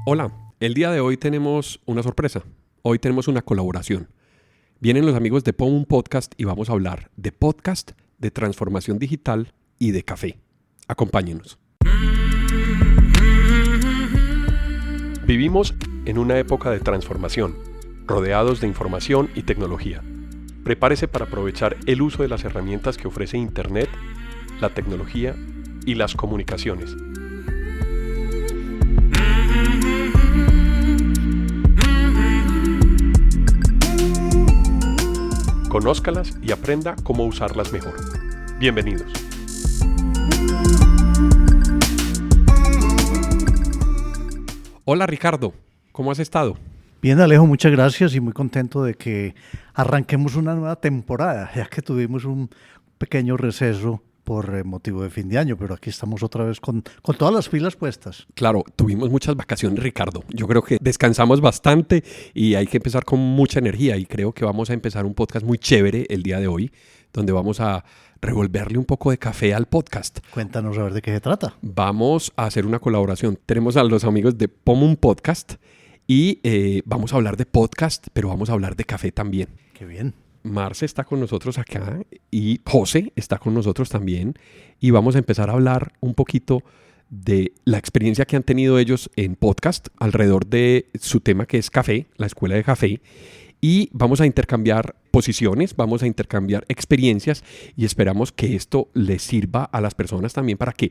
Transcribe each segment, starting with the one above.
Hola, el día de hoy tenemos una sorpresa. Hoy tenemos una colaboración. Vienen los amigos de POM Podcast y vamos a hablar de podcast, de transformación digital y de café. Acompáñenos. Vivimos en una época de transformación, rodeados de información y tecnología. Prepárese para aprovechar el uso de las herramientas que ofrece Internet, la tecnología y las comunicaciones. Conózcalas y aprenda cómo usarlas mejor. Bienvenidos. Hola Ricardo, ¿cómo has estado? Bien, Alejo, muchas gracias y muy contento de que arranquemos una nueva temporada, ya que tuvimos un pequeño receso por motivo de fin de año, pero aquí estamos otra vez con todas las pilas puestas. Claro, tuvimos muchas vacaciones, Ricardo. Yo creo que descansamos bastante y hay que empezar con mucha energía y creo que vamos a empezar un podcast muy chévere el día de hoy, donde vamos a revolverle un poco de café al podcast. Cuéntanos a ver de qué se trata. Vamos a hacer una colaboración. Tenemos a los amigos de POM Podcast y vamos a hablar de podcast, pero vamos a hablar de café también. Qué bien. Marce está con nosotros acá y José está con nosotros también y vamos a empezar a hablar un poquito de la experiencia que han tenido ellos en podcast alrededor de su tema que es café, la escuela de café, y vamos a intercambiar posiciones, vamos a intercambiar experiencias y esperamos que esto les sirva a las personas también para que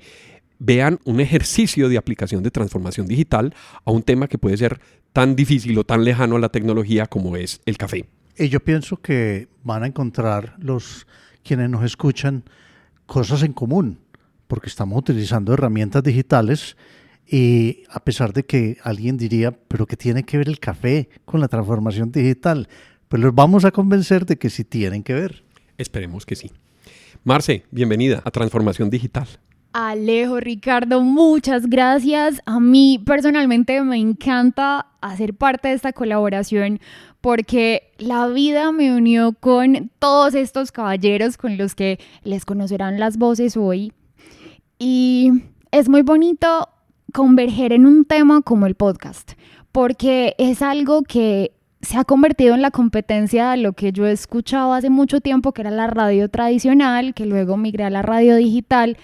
vean un ejercicio de aplicación de transformación digital a un tema que puede ser tan difícil o tan lejano a la tecnología como es el café. Y yo pienso que van a encontrar quienes nos escuchan cosas en común, porque estamos utilizando herramientas digitales y a pesar de que alguien diría, pero ¿qué tiene que ver el café con la transformación digital? Pues los vamos a convencer de que sí tienen que ver. Esperemos que sí. Marce, bienvenida a Transformación Digital. Alejo, Ricardo, muchas gracias. A mí personalmente me encanta hacer parte de esta colaboración porque la vida me unió con todos estos caballeros con los que les conocerán las voces hoy. Y es muy bonito converger en un tema como el podcast, porque es algo que se ha convertido en la competencia de lo que yo escuchaba hace mucho tiempo, que era la radio tradicional, que luego migré a la radio digital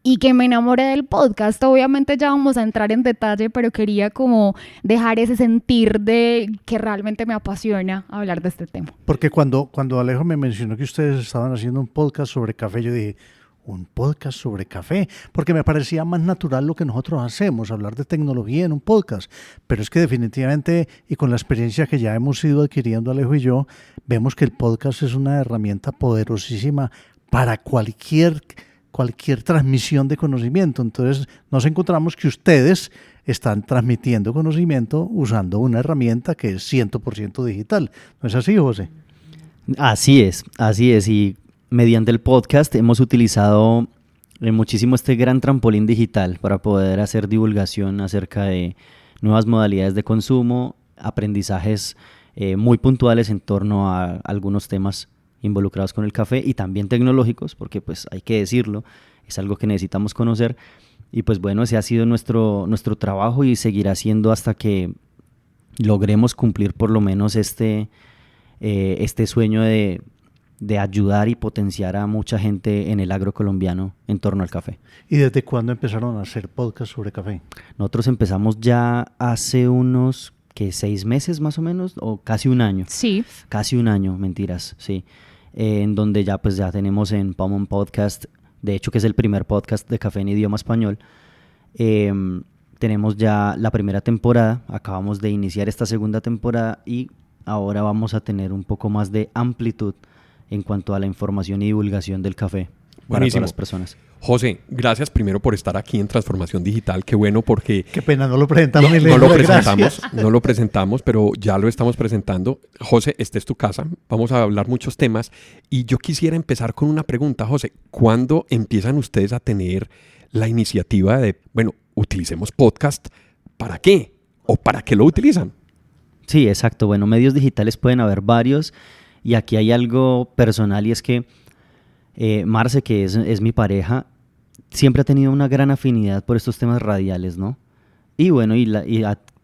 y que me enamoré del podcast. Obviamente ya vamos a entrar en detalle, pero quería como dejar ese sentir de que realmente me apasiona hablar de este tema. Porque cuando Alejo me mencionó que ustedes estaban haciendo un podcast sobre café, yo dije, ¿un podcast sobre café? Porque me parecía más natural lo que nosotros hacemos, hablar de tecnología en un podcast. Pero es que definitivamente, y con la experiencia que ya hemos ido adquiriendo Alejo y yo, vemos que el podcast es una herramienta poderosísima para cualquier transmisión de conocimiento. Entonces nos encontramos que ustedes están transmitiendo conocimiento usando una herramienta que es 100% digital. ¿No es así, José? Así es. Y mediante el podcast hemos utilizado muchísimo este gran trampolín digital para poder hacer divulgación acerca de nuevas modalidades de consumo, aprendizajes muy puntuales en torno a algunos temas involucrados con el café y también tecnológicos, porque pues hay que decirlo, es algo que necesitamos conocer y pues bueno, ese ha sido nuestro trabajo y seguirá siendo hasta que logremos cumplir por lo menos este sueño de ayudar y potenciar a mucha gente en el agro colombiano en torno al café. ¿Y desde cuándo empezaron a hacer podcast sobre café? Nosotros empezamos ya hace unos 6 meses más o menos, o casi un año. Sí. Casi un año, mentiras, sí. En donde ya tenemos en POM Podcast, de hecho que es el primer podcast de café en idioma español. Tenemos ya la primera temporada, acabamos de iniciar esta segunda temporada y ahora vamos a tener un poco más de amplitud en cuanto a la información y divulgación del café para todas las personas. José, gracias primero por estar aquí en Transformación Digital. Qué bueno porque... Qué pena, no lo presentamos. No lo presentamos, pero ya lo estamos presentando. José, esta es tu casa. Vamos a hablar muchos temas. Y yo quisiera empezar con una pregunta, José. ¿Cuándo empiezan ustedes a tener la iniciativa de, utilicemos podcast? ¿Para qué? ¿O para qué lo utilizan? Sí, exacto. Bueno, medios digitales pueden haber varios. Y aquí hay algo personal y es que Marce, que es mi pareja, siempre ha tenido una gran afinidad por estos temas radiales, ¿no? Y bueno,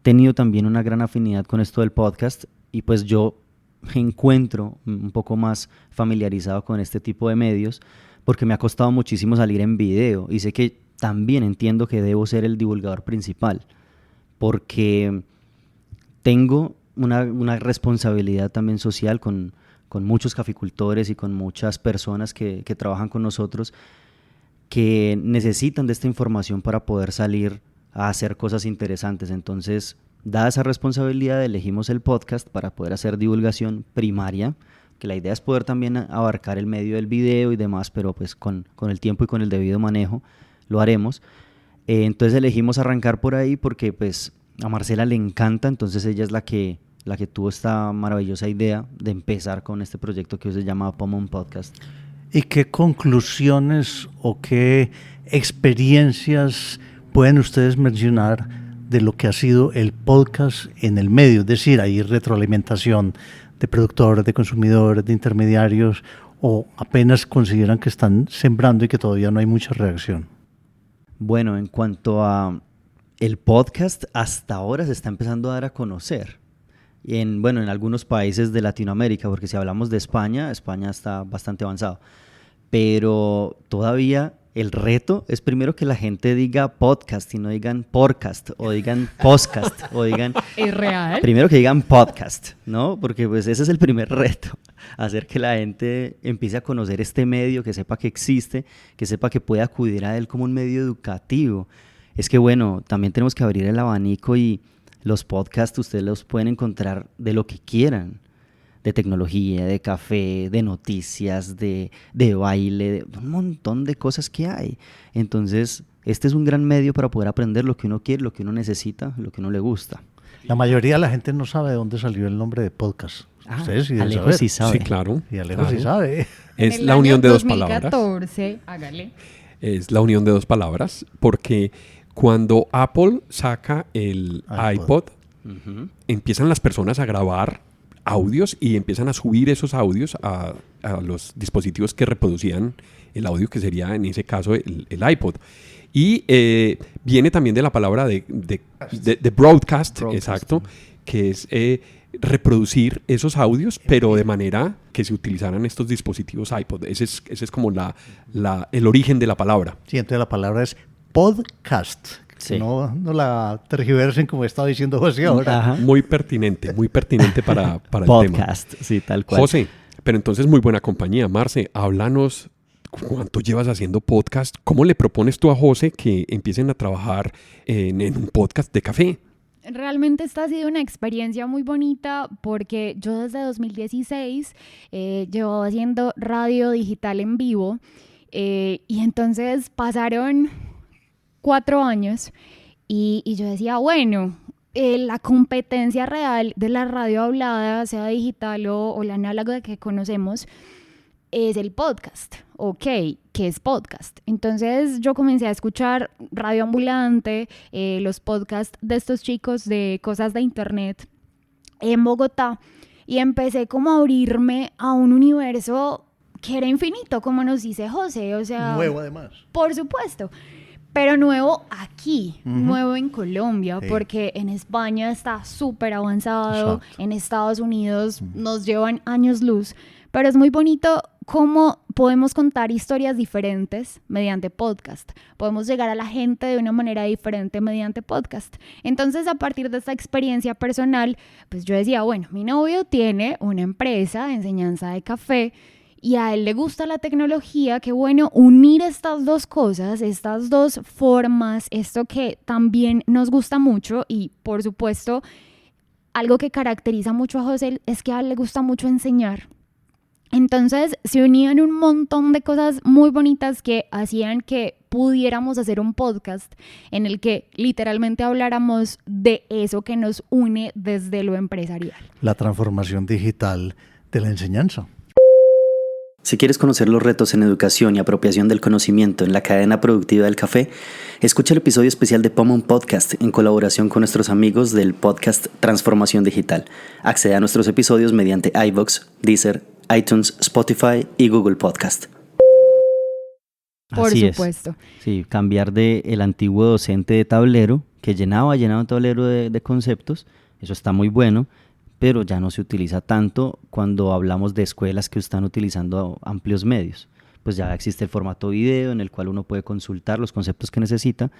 tenido también una gran afinidad con esto del podcast y pues yo me encuentro un poco más familiarizado con este tipo de medios porque me ha costado muchísimo salir en video y sé que también entiendo que debo ser el divulgador principal porque tengo una responsabilidad también social con muchos caficultores y con muchas personas que trabajan con nosotros que necesitan de esta información para poder salir a hacer cosas interesantes. Entonces, dada esa responsabilidad, elegimos el podcast para poder hacer divulgación primaria, que la idea es poder también abarcar el medio del video y demás, pero pues con el tiempo y con el debido manejo lo haremos. Entonces elegimos arrancar por ahí porque pues a Marcela le encanta, entonces ella es la que tuvo esta maravillosa idea de empezar con este proyecto que hoy se llama Pomon Podcast. ¿Y qué conclusiones o qué experiencias pueden ustedes mencionar de lo que ha sido el podcast en el medio? Es decir, hay retroalimentación de productores, de consumidores, de intermediarios, o apenas consideran que están sembrando y que todavía no hay mucha reacción. Bueno, en cuanto a el podcast, hasta ahora se está empezando a dar a conocer. En algunos países de Latinoamérica, porque si hablamos de España está bastante avanzado. Pero todavía el reto es primero que la gente diga podcast y no digan podcast o digan podcast o digan... ¿Es real? Primero que digan podcast, ¿no? Porque pues ese es el primer reto, hacer que la gente empiece a conocer este medio, que sepa que existe, que sepa que puede acudir a él como un medio educativo. Es que bueno, también tenemos que abrir el abanico y los podcasts ustedes los pueden encontrar de lo que quieran. De tecnología, de café, de noticias, de baile, de un montón de cosas que hay. Entonces, este es un gran medio para poder aprender lo que uno quiere, lo que uno necesita, lo que uno le gusta. La mayoría de la gente no sabe de dónde salió el nombre de podcast. Ustedes sí deben Alejo saber. sí sabe. Sí, claro. Y Alejo claro. sí sabe. Es En la el unión año de dos 2014, palabras. hágale. Es la unión de dos palabras, porque cuando Apple saca el iPod, empiezan las personas a grabar audios y empiezan a subir esos audios a los dispositivos que reproducían el audio, que sería en ese caso el iPod. Y viene también de la palabra de broadcast, exacto, que es reproducir esos audios, pero de manera que se utilizaran estos dispositivos iPod. Ese es como el origen de la palabra. Sí, entonces la palabra es podcast. Sí. No la tergiversen como estaba diciendo José ahora. Ajá. Muy pertinente para el tema. Podcast, sí, tal cual. José, pero entonces muy buena compañía. Marce, háblanos, ¿cuánto llevas haciendo podcast? ¿Cómo le propones tú a José que empiecen a trabajar en un podcast de café? Realmente esta ha sido una experiencia muy bonita porque yo desde 2016 llevo haciendo radio digital en vivo y entonces pasaron 4 años y yo decía, bueno, la competencia real de la radio hablada, sea digital o la análoga que conocemos, es el podcast. Ok, ¿qué es podcast? Entonces yo comencé a escuchar radio ambulante, los podcasts de estos chicos de cosas de internet en Bogotá y empecé como a abrirme a un universo que era infinito, como nos dice José, o sea... Nuevo además. Por supuesto. Pero nuevo aquí, nuevo en Colombia, sí. Porque en España está súper avanzado, Exacto. en Estados Unidos nos llevan años luz, pero es muy bonito cómo podemos contar historias diferentes mediante podcast, podemos llegar a la gente de una manera diferente mediante podcast. Entonces, a partir de esta experiencia personal, pues yo decía, bueno, mi novio tiene una empresa de enseñanza de café, y a él le gusta la tecnología, qué bueno unir estas dos cosas, estas dos formas, esto que también nos gusta mucho y por supuesto algo que caracteriza mucho a José es que a él le gusta mucho enseñar. Entonces se unían un montón de cosas muy bonitas que hacían que pudiéramos hacer un podcast en el que literalmente habláramos de eso que nos une desde lo empresarial. La transformación digital de la enseñanza. Si quieres conocer los retos en educación y apropiación del conocimiento en la cadena productiva del café, escucha el episodio especial de Pomon Podcast en colaboración con nuestros amigos del podcast Transformación Digital. Accede a nuestros episodios mediante iVoox, Deezer, iTunes, Spotify y Google Podcast. Por Así supuesto. es. Sí, cambiar de el antiguo docente de tablero, que llenaba un tablero de conceptos, eso está muy bueno, pero ya no se utiliza tanto cuando hablamos de escuelas que están utilizando amplios medios. Pues ya existe el formato video en el cual uno puede consultar los conceptos que necesita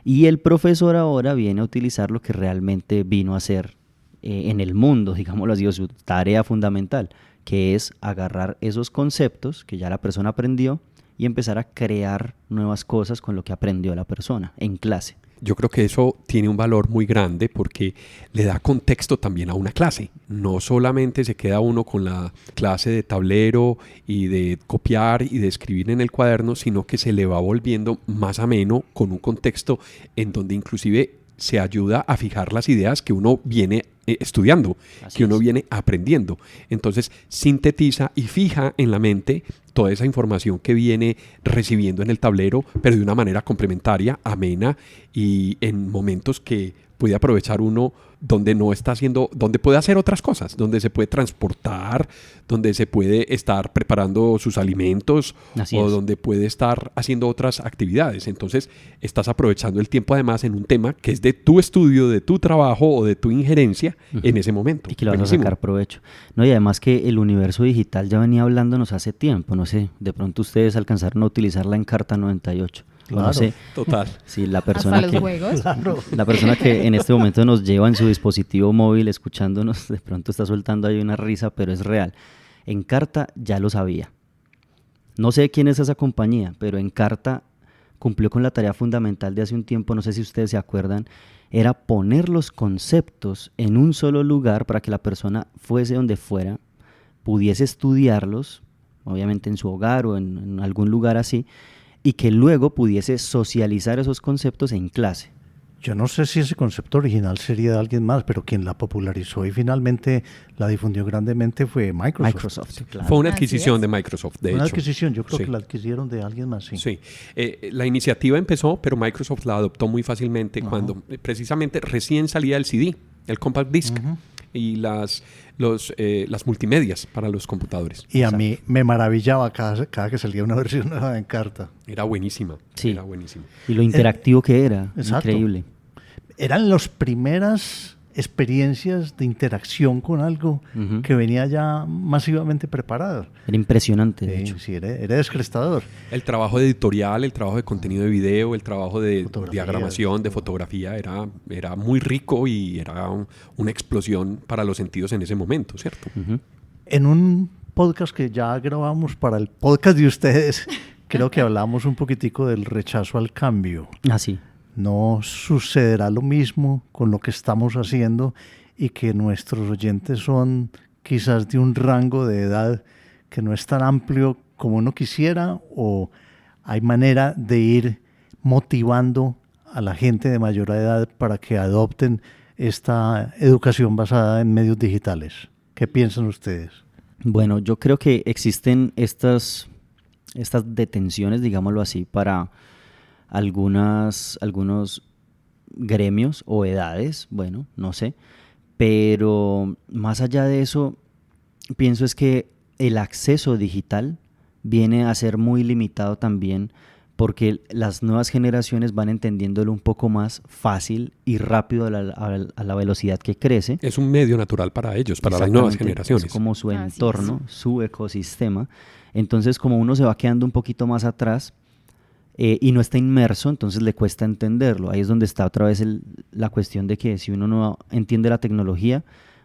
y el profesor ahora viene a utilizar lo que realmente vino a hacer en el mundo, digámoslo así, o su tarea fundamental, que es agarrar esos conceptos que ya la persona aprendió y empezar a crear nuevas cosas con lo que aprendió la persona en clase. Yo creo que eso tiene un valor muy grande porque le da contexto también a una clase. No solamente se queda uno con la clase de tablero y de copiar y de escribir en el cuaderno, sino que se le va volviendo más ameno con un contexto en donde inclusive se ayuda a fijar las ideas que uno viene estudiando, Así que uno es. viene aprendiendo. Entonces sintetiza y fija en la mente toda esa información que viene recibiendo en el tablero, pero de una manera complementaria, amena y en momentos que puede aprovechar uno donde no está haciendo, donde puede hacer otras cosas, donde se puede transportar, donde se puede estar preparando sus alimentos Así o es. donde puede estar haciendo otras actividades. Entonces estás aprovechando el tiempo además en un tema que es de tu estudio, de tu trabajo o de tu injerencia en ese momento. Y que le vas a Buenísimo. sacar provecho. No, y además que el universo digital ya venía hablándonos hace tiempo, no sé, de pronto ustedes alcanzaron a utilizarla en Carta 98. O Claro. No sé Total. si la Hasta persona los que juegos. Claro. la persona que en este momento nos lleva en su dispositivo móvil escuchándonos, de pronto está soltando ahí una risa, pero es real. En Carta ya lo sabía. No sé quién es esa compañía, pero en Carta cumplió con la tarea fundamental de hace un tiempo, no sé si ustedes se acuerdan, era poner los conceptos en un solo lugar para que la persona fuese donde fuera, pudiese estudiarlos, obviamente en su hogar o en algún lugar así, y que luego pudiese socializar esos conceptos en clase. Yo no sé si ese concepto original sería de alguien más, pero quien la popularizó y finalmente la difundió grandemente fue Microsoft. Claro. Fue una Así adquisición es. de Microsoft, de Una hecho. adquisición, yo creo Sí. que la adquirieron de alguien más, sí. Sí, la iniciativa empezó, pero Microsoft la adoptó muy fácilmente cuando precisamente recién salía el CD, el compact disc y las multimedias para los computadores. Y a mí me maravillaba cada que salía una versión nueva en Carta. Era buenísima, Sí. era buenísima. Y lo interactivo que era, exacto. increíble. Eran las primeras experiencias de interacción con algo Ujú. que venía ya masivamente preparado. Era impresionante, de Sí, hecho. sí, era descrestador. El trabajo de editorial, el trabajo de contenido de video, el trabajo de Fotografía. diagramación, de fotografía, era muy rico y era una explosión para los sentidos en ese momento, ¿cierto? Ujú. En un podcast que ya grabamos para el podcast de ustedes, creo que hablamos un poquitico del rechazo al cambio. Así. No sucederá lo mismo con lo que estamos haciendo y que nuestros oyentes son quizás de un rango de edad que no es tan amplio como uno quisiera, o hay manera de ir motivando a la gente de mayor edad para que adopten esta educación basada en medios digitales. ¿Qué piensan ustedes? Bueno, yo creo que existen estas detenciones, digámoslo así, para algunos gremios o edades, bueno, no sé, pero más allá de eso, pienso es que el acceso digital viene a ser muy limitado también porque las nuevas generaciones van entendiéndolo un poco más fácil y rápido a la velocidad que crece. Es un medio natural para ellos, para las nuevas Exactamente, generaciones. es como su Así entorno, su ecosistema. Entonces, como uno se va quedando un poquito más atrás y no está inmerso, entonces le cuesta entenderlo. Ahí es donde está otra vez la cuestión de que si uno no entiende la tecnología,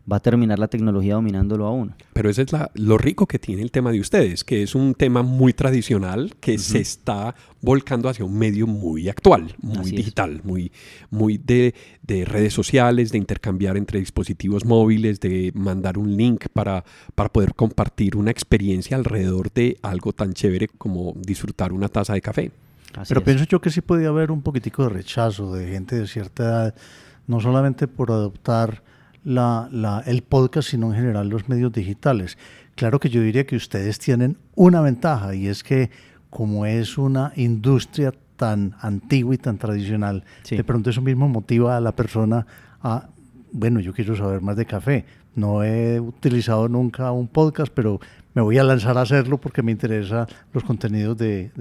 va a terminar la tecnología dominándolo a uno. Pero eso es lo rico que tiene el tema de ustedes, que es un tema muy tradicional que se está volcando hacia un medio muy actual, muy Así es. digital, muy de redes sociales, de intercambiar entre dispositivos móviles, de mandar un link para poder compartir una experiencia alrededor de algo tan chévere como disfrutar una taza de café. Así Pero es. pienso yo que sí podía haber un poquitico de rechazo de gente de cierta edad, no solamente por adoptar el podcast, sino en general los medios digitales. Claro que yo diría que ustedes tienen una ventaja, y es que como es una industria tan antigua y tan tradicional, Sí. de pronto eso mismo motiva a la persona a bueno, yo quiero saber más de café. No he utilizado nunca un podcast, pero me voy a lanzar a hacerlo porque me interesan los contenidos del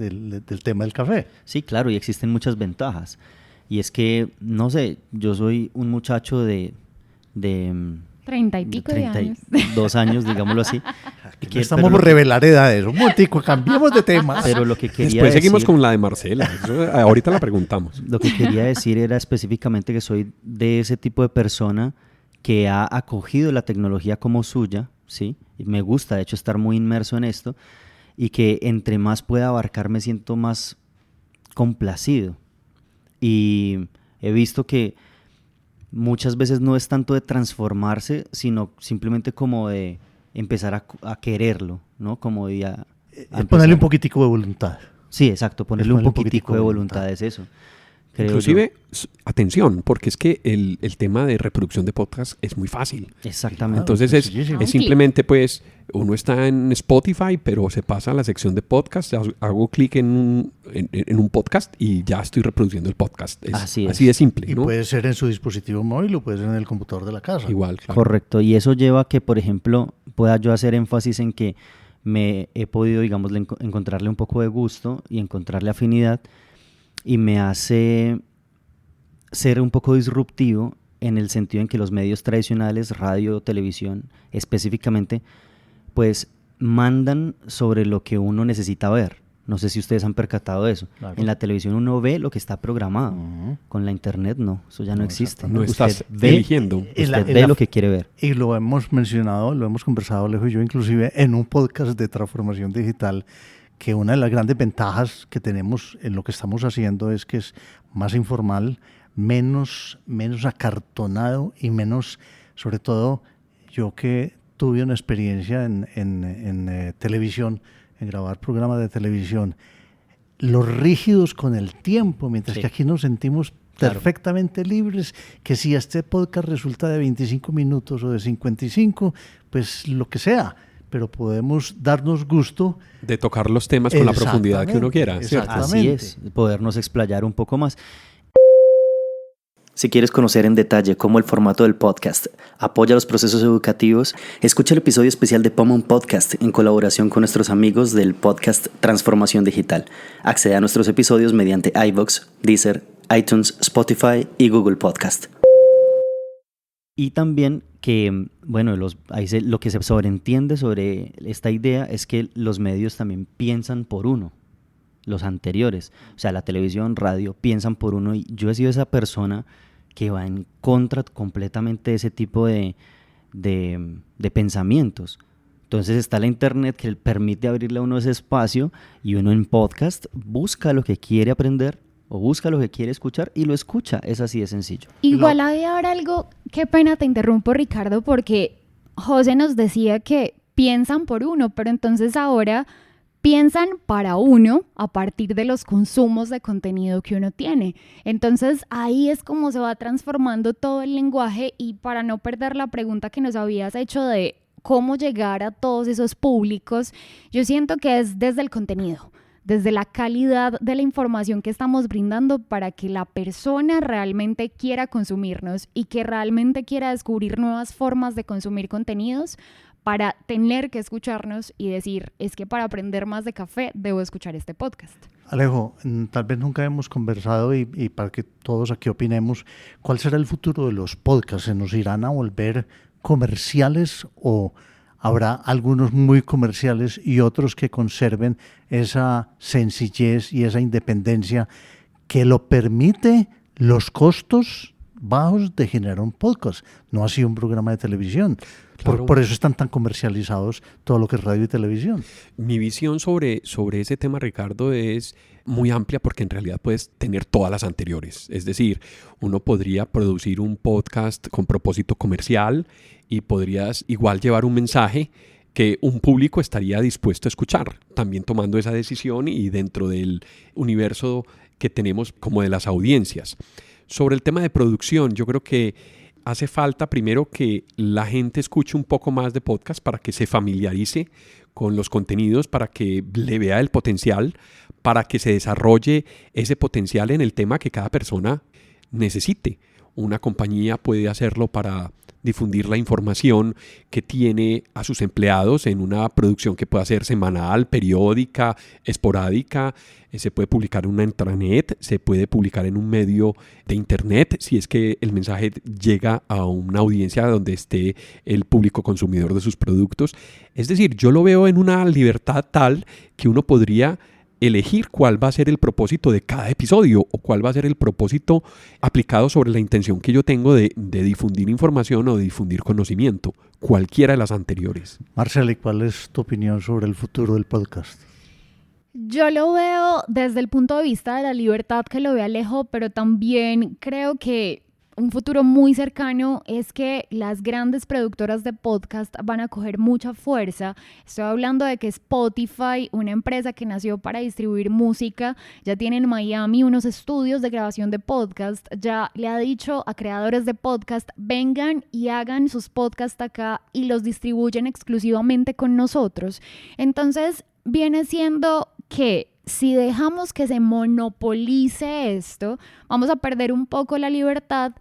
tema del café. Sí, claro, y existen muchas ventajas. Y es que, no sé, yo soy un muchacho de 30 y pico de años. 2 años, digámoslo así. No estamos por revelar edades. Un momentico, cambiemos de tema. Pero lo que quería Después seguimos decir, con la de Marcela. Eso, ahorita la preguntamos. lo que quería decir era específicamente que soy de ese tipo de persona que ha acogido la tecnología como suya, ¿sí? Y me gusta, de hecho, estar muy inmerso en esto y que entre más pueda abarcar me siento más complacido. Y he visto que muchas veces no es tanto de transformarse, sino simplemente como de empezar a quererlo, ¿no? Como de a Ponerle un poquitico de voluntad. Sí, exacto, ponerle un poquitico de voluntad, es eso. Creo Inclusive, yo. atención, porque es que el tema de reproducción de podcast es muy fácil. Exactamente. Entonces sencillísimo. es simplemente pues uno está en Spotify, pero se pasa a la sección de podcast, hago clic en un podcast y ya estoy reproduciendo el podcast. Así es. Así de simple, Y ¿no? puede ser en su dispositivo móvil o puede ser en el computador de la casa. Igual, claro. Correcto, y eso lleva a que, por ejemplo, pueda yo hacer énfasis en que me he podido, digamos, encontrarle un poco de gusto y encontrarle afinidad, y me hace ser un poco disruptivo en el sentido en que los medios tradicionales, radio, televisión, específicamente, pues mandan sobre lo que uno necesita ver. No sé si ustedes han percatado de eso. Claro. En la televisión uno ve lo que está programado. Ujú. Con la internet no, eso ya no existe. No Usted estás ve, eligiendo. usted ve lo que quiere ver. Y lo hemos mencionado, lo hemos conversado Alejo y yo inclusive en un podcast de transformación digital, que una de las grandes ventajas que tenemos en lo que estamos haciendo es que es más informal, menos acartonado y menos, sobre todo, yo que tuve una experiencia en televisión, en grabar programas de televisión, los rígidos con el tiempo, mientras Sí. que aquí nos sentimos Claro. perfectamente libres, que si este podcast resulta de 25 minutos o de 55, pues lo que sea, pero podemos darnos gusto. De tocar los temas con la profundidad que uno quiera, Exactamente, ¿cierto? Así es, podernos explayar un poco más. Si quieres conocer en detalle cómo el formato del podcast apoya los procesos educativos, escucha el episodio especial de Pomon Podcast en colaboración con nuestros amigos del podcast Transformación Digital. Accede a nuestros episodios mediante iVoox, Deezer, iTunes, Spotify y Google Podcast. Y también que, bueno, lo que se sobreentiende sobre esta idea es que los medios también piensan por uno, los anteriores. O sea, la televisión, radio, piensan por uno, y yo he sido esa persona que va en contra completamente de ese tipo de pensamientos. Entonces está la internet que permite abrirle a uno ese espacio, y uno en podcast busca lo que quiere aprender o busca lo que quiere escuchar y lo escucha. Es así de sencillo. Igual había ahora algo, qué pena te interrumpo, Ricardo, porque José nos decía que piensan por uno, pero entonces ahora piensan para uno a partir de los consumos de contenido que uno tiene. Entonces ahí es como se va transformando todo el lenguaje, y para no perder la pregunta que nos habías hecho de cómo llegar a todos esos públicos, yo siento que es desde el contenido, desde la calidad de la información que estamos brindando, para que la persona realmente quiera consumirnos y que realmente quiera descubrir nuevas formas de consumir contenidos, para tener que escucharnos y decir, es que para aprender más de café debo escuchar este podcast. Alejo, tal vez nunca hemos conversado y para que todos aquí opinemos, ¿cuál será el futuro de los podcasts? ¿Se nos irán a volver comerciales o habrá algunos muy comerciales y otros que conserven esa sencillez y esa independencia que lo permite los costos bajos de generar un podcast, no así un programa de televisión? Claro. Por eso están tan comercializados todo lo que es radio y televisión. Mi visión sobre ese tema, Ricardo, es muy amplia, porque en realidad puedes tener todas las anteriores. Es decir, uno podría producir un podcast con propósito comercial y podrías igual llevar un mensaje que un público estaría dispuesto a escuchar, también tomando esa decisión y dentro del universo que tenemos como de las audiencias. Sobre el tema de producción, yo creo que hace falta primero que la gente escuche un poco más de podcast para que se familiarice con los contenidos, para que le vea el potencial, para que se desarrolle ese potencial en el tema que cada persona necesite. una compañía puede hacerlo para difundir la información que tiene a sus empleados en una producción que pueda ser semanal, periódica, esporádica. Se puede publicar en una intranet, se puede publicar en un medio de internet, si es que el mensaje llega a una audiencia donde esté el público consumidor de sus productos. Es decir, yo lo veo en una libertad tal que uno podría elegir cuál va a ser el propósito de cada episodio o cuál va a ser el propósito aplicado sobre la intención que yo tengo de difundir información o de difundir conocimiento, cualquiera de las anteriores. Marcela, ¿y cuál es tu opinión sobre el futuro del podcast? Yo lo veo desde el punto de vista de la libertad que lo ve Alejo, pero también creo que un futuro muy cercano es que las grandes productoras de podcast van a coger mucha fuerza. Estoy hablando de que Spotify, una empresa que nació para distribuir música, ya tiene en Miami unos estudios de grabación de podcast. Ya le ha dicho a creadores de podcast, vengan y hagan sus podcasts acá y los distribuyen exclusivamente con nosotros. Entonces, viene siendo que si dejamos que se monopolice esto, vamos a perder un poco la libertad.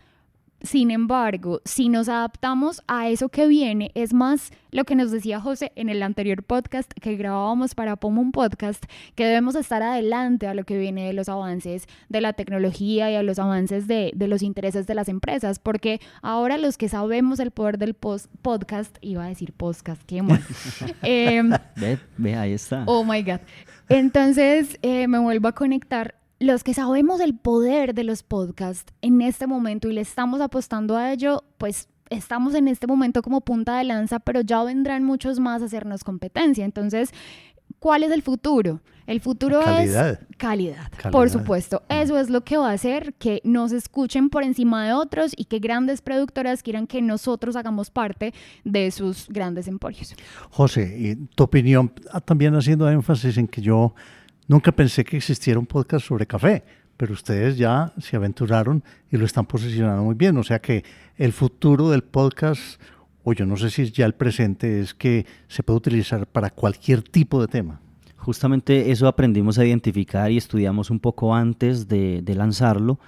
Sin embargo, si nos adaptamos a eso que viene, es más lo que nos decía José en el anterior podcast que grabábamos para Pomum Podcast, que debemos estar adelante a lo que viene de los avances de la tecnología y a los avances de los intereses de las empresas, porque ahora los que sabemos el poder del podcast, iba a decir podcast, qué mal. Ve, ahí está. Oh my God. Entonces me vuelvo a conectar. Los que sabemos el poder de los podcasts en este momento y le estamos apostando a ello, pues estamos en este momento como punta de lanza, pero ya vendrán muchos más a hacernos competencia. Entonces, ¿cuál es el futuro? El futuro es calidad, por supuesto. Eso es lo que va a hacer que nos escuchen por encima de otros y que grandes productoras quieran que nosotros hagamos parte de sus grandes emporios. José, y tu opinión, también haciendo énfasis en que yo nunca pensé que existiera un podcast sobre café, pero ustedes ya se aventuraron y lo están posicionando muy bien. O sea que el futuro del podcast, o yo no sé si es ya el presente, es que se puede utilizar para cualquier tipo de tema. Justamente eso aprendimos a identificar y estudiamos un poco antes de lanzarlo,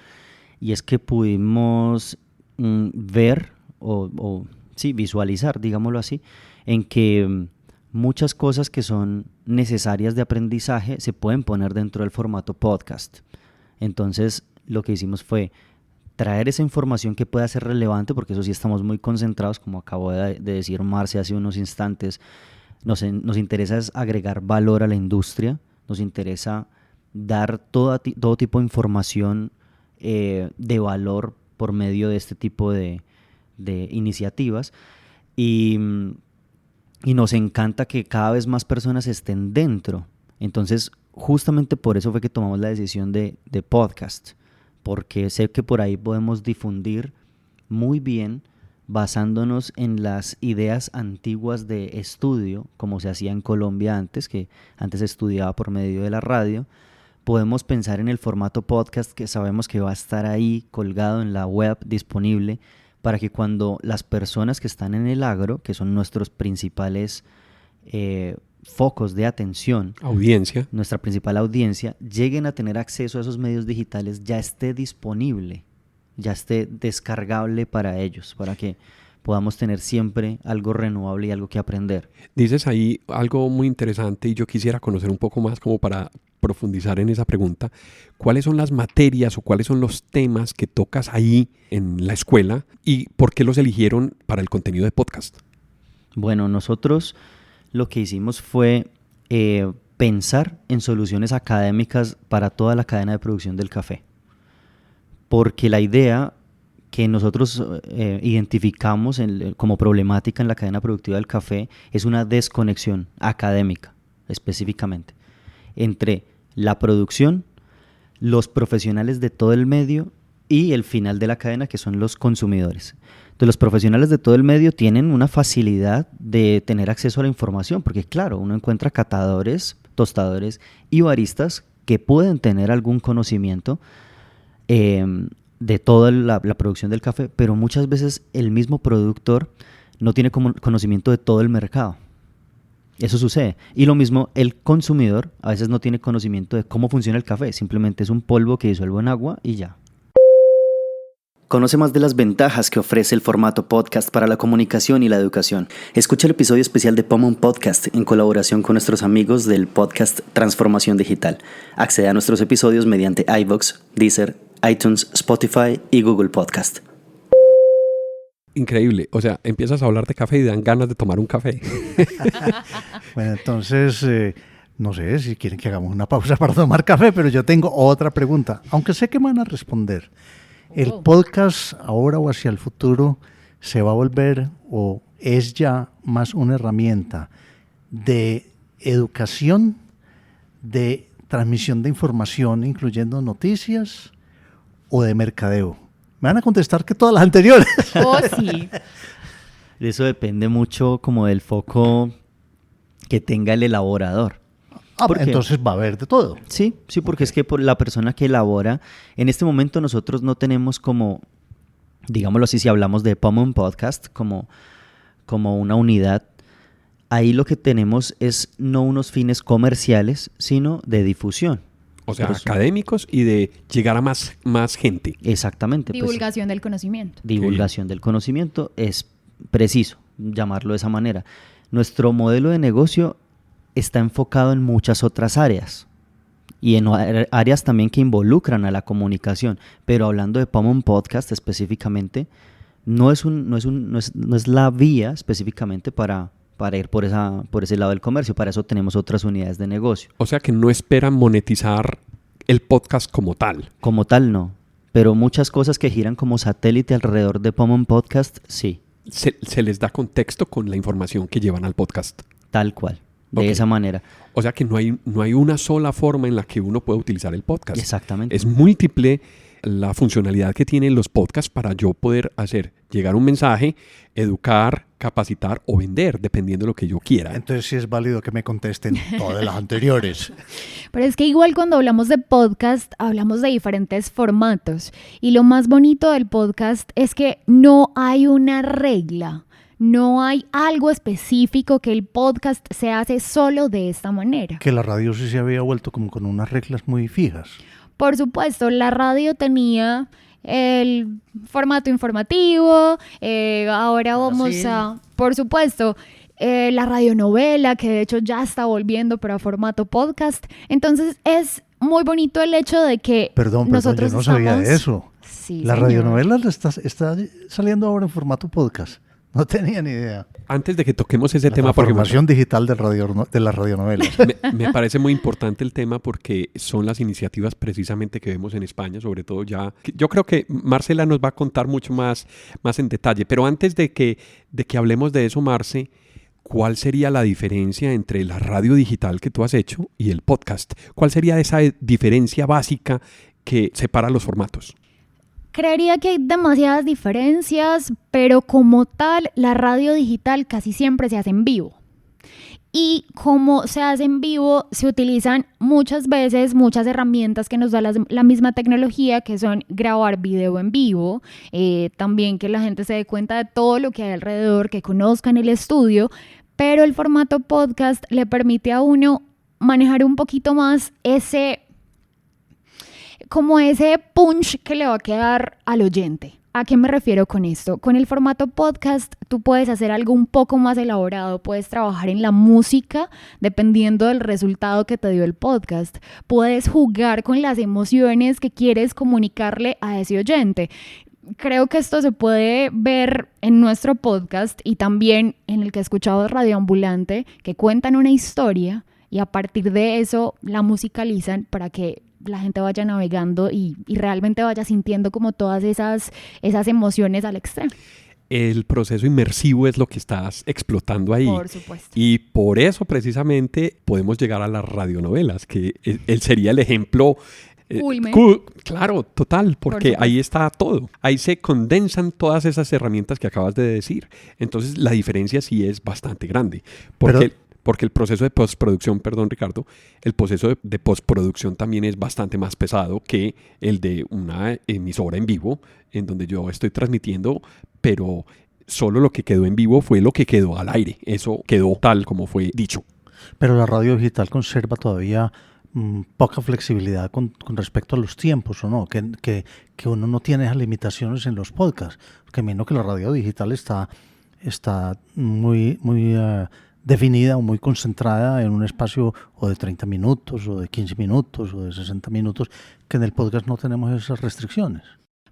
y es que pudimos ver o visualizar, digámoslo así, en que muchas cosas que son necesarias de aprendizaje se pueden poner dentro del formato podcast. Entonces, lo que hicimos fue traer esa información que pueda ser relevante, porque eso sí estamos muy concentrados, como acabó de decir Marce hace unos instantes. Nos interesa es agregar valor a la industria, nos interesa dar todo tipo de información de valor por medio de este tipo de iniciativas, y nos encanta que cada vez más personas estén dentro. Entonces, justamente por eso fue que tomamos la decisión de podcast, porque sé que por ahí podemos difundir muy bien basándonos en las ideas antiguas de estudio, como se hacía en Colombia antes, que antes se estudiaba por medio de la radio. Podemos pensar en el formato podcast, que sabemos que va a estar ahí colgado en la web, disponible, para que cuando las personas que están en el agro, que son nuestros principales focos de atención, nuestra principal audiencia, lleguen a tener acceso a esos medios digitales, ya esté disponible, ya esté descargable para ellos, para que podamos tener siempre algo renovable y algo que aprender. Dices ahí algo muy interesante y yo quisiera conocer un poco más como para profundizar en esa pregunta. ¿Cuáles son las materias o cuáles son los temas que tocas ahí en la escuela y por qué los eligieron para el contenido de podcast? Bueno, nosotros lo que hicimos fue pensar en soluciones académicas para toda la cadena de producción del café, porque la idea que nosotros identificamos como problemática en la cadena productiva del café es una desconexión académica, específicamente, entre la producción, los profesionales de todo el medio y el final de la cadena, que son los consumidores. Entonces, los profesionales de todo el medio tienen una facilidad de tener acceso a la información, porque claro, uno encuentra catadores, tostadores y baristas que pueden tener algún conocimiento de toda la producción del café, pero muchas veces el mismo productor no tiene conocimiento de todo el mercado. Eso sucede. Y lo mismo, el consumidor a veces no tiene conocimiento de cómo funciona el café, simplemente es un polvo que disuelve en agua y ya. Conoce más de las ventajas que ofrece el formato podcast para la comunicación y la educación. Escucha el episodio especial de Pomon Podcast en colaboración con nuestros amigos del podcast Transformación Digital. Accede a nuestros episodios mediante iVoox, Deezer, iTunes, Spotify y Google Podcast. Increíble. O sea, empiezas a hablar de café y dan ganas de tomar un café. Bueno, entonces, no sé si quieren que hagamos una pausa para tomar café, pero yo tengo otra pregunta, aunque sé que me van a responder. ¿El podcast ahora o hacia el futuro se va a volver o es ya más una herramienta de educación, de transmisión de información, incluyendo noticias, o de mercadeo? Me van a contestar que todas las anteriores. Oh, sí. Eso depende mucho como del foco que tenga el elaborador. Entonces va a haber de todo. Sí, porque es que por la persona que elabora, en este momento nosotros no tenemos como, digámoslo así, si hablamos de Pomon Podcast, como una unidad, ahí lo que tenemos es no unos fines comerciales, sino de difusión. O sea, académicos y de llegar a más gente. Exactamente. Divulgación del conocimiento. Divulgación del conocimiento es preciso llamarlo de esa manera. Nuestro modelo de negocio está enfocado en muchas otras áreas y en áreas también que involucran a la comunicación, pero hablando de Pomon Podcast específicamente, no es la vía específicamente para ir por ese lado del comercio. Para eso tenemos otras unidades de negocio. O sea que no esperan monetizar el podcast como tal. Como tal no, pero muchas cosas que giran como satélite alrededor de Pomon Podcast, sí. Se les da contexto con la información que llevan al podcast. Tal cual. De esa manera. O sea que no hay una sola forma en la que uno puede utilizar el podcast. Exactamente. Es múltiple la funcionalidad que tienen los podcasts para yo poder hacer llegar un mensaje, educar, capacitar o vender, dependiendo de lo que yo quiera. Entonces sí es válido que me contesten todas las anteriores. Pero es que igual cuando hablamos de podcast, hablamos de diferentes formatos. Y lo más bonito del podcast es que no hay una regla. No hay algo específico que el podcast se hace solo de esta manera. Que la radio sí se había vuelto como con unas reglas muy fijas. Por supuesto, la radio tenía el formato informativo, ahora vamos a, por supuesto, la radionovela, que de hecho ya está volviendo pero a formato podcast. Entonces es muy bonito el hecho de que nosotros yo no sabía de eso. Sí, la señor. radionovela está saliendo ahora en formato podcast. No tenía ni idea. Antes de que toquemos ese tema, La formación digital de las radionovelas. Me parece muy importante el tema porque son las iniciativas precisamente que vemos en España, sobre todo ya. Yo creo que Marcela nos va a contar mucho más en detalle, pero antes de que hablemos de eso, Marce, ¿cuál sería la diferencia entre la radio digital que tú has hecho y el podcast? ¿Cuál sería esa diferencia básica que separa los formatos? Creería que hay demasiadas diferencias, pero como tal, la radio digital casi siempre se hace en vivo. Y como se hace en vivo, se utilizan muchas veces muchas herramientas que nos da la misma tecnología, que son grabar video en vivo, también que la gente se dé cuenta de todo lo que hay alrededor, que conozcan el estudio, pero el formato podcast le permite a uno manejar un poquito más ese punch que le va a quedar al oyente. ¿A qué me refiero con esto? Con el formato podcast tú puedes hacer algo un poco más elaborado, puedes trabajar en la música dependiendo del resultado que te dio el podcast, puedes jugar con las emociones que quieres comunicarle a ese oyente. Creo que esto se puede ver en nuestro podcast y también en el que he escuchado de Radio Ambulante, que cuentan una historia y a partir de eso la musicalizan para que la gente vaya navegando y realmente vaya sintiendo como todas esas emociones al extremo. El proceso inmersivo es lo que estás explotando ahí. Por supuesto. Y por eso precisamente podemos llegar a las radionovelas, que él sería el ejemplo. Claro, total, porque ahí está todo. Ahí se condensan todas esas herramientas que acabas de decir. Entonces la diferencia sí es bastante grande. Porque el proceso de postproducción, perdón Ricardo, el proceso de postproducción también es bastante más pesado que el de una emisora en vivo, en donde yo estoy transmitiendo, pero solo lo que quedó en vivo fue lo que quedó al aire. Eso quedó tal como fue dicho. Pero la radio digital conserva todavía poca flexibilidad con respecto a los tiempos, ¿o no? Que uno no tiene esas limitaciones en los podcasts. Porque menos que la radio digital está muy definida o muy concentrada en un espacio o de 30 minutos o de 15 minutos o de 60 minutos, que en el podcast no tenemos esas restricciones.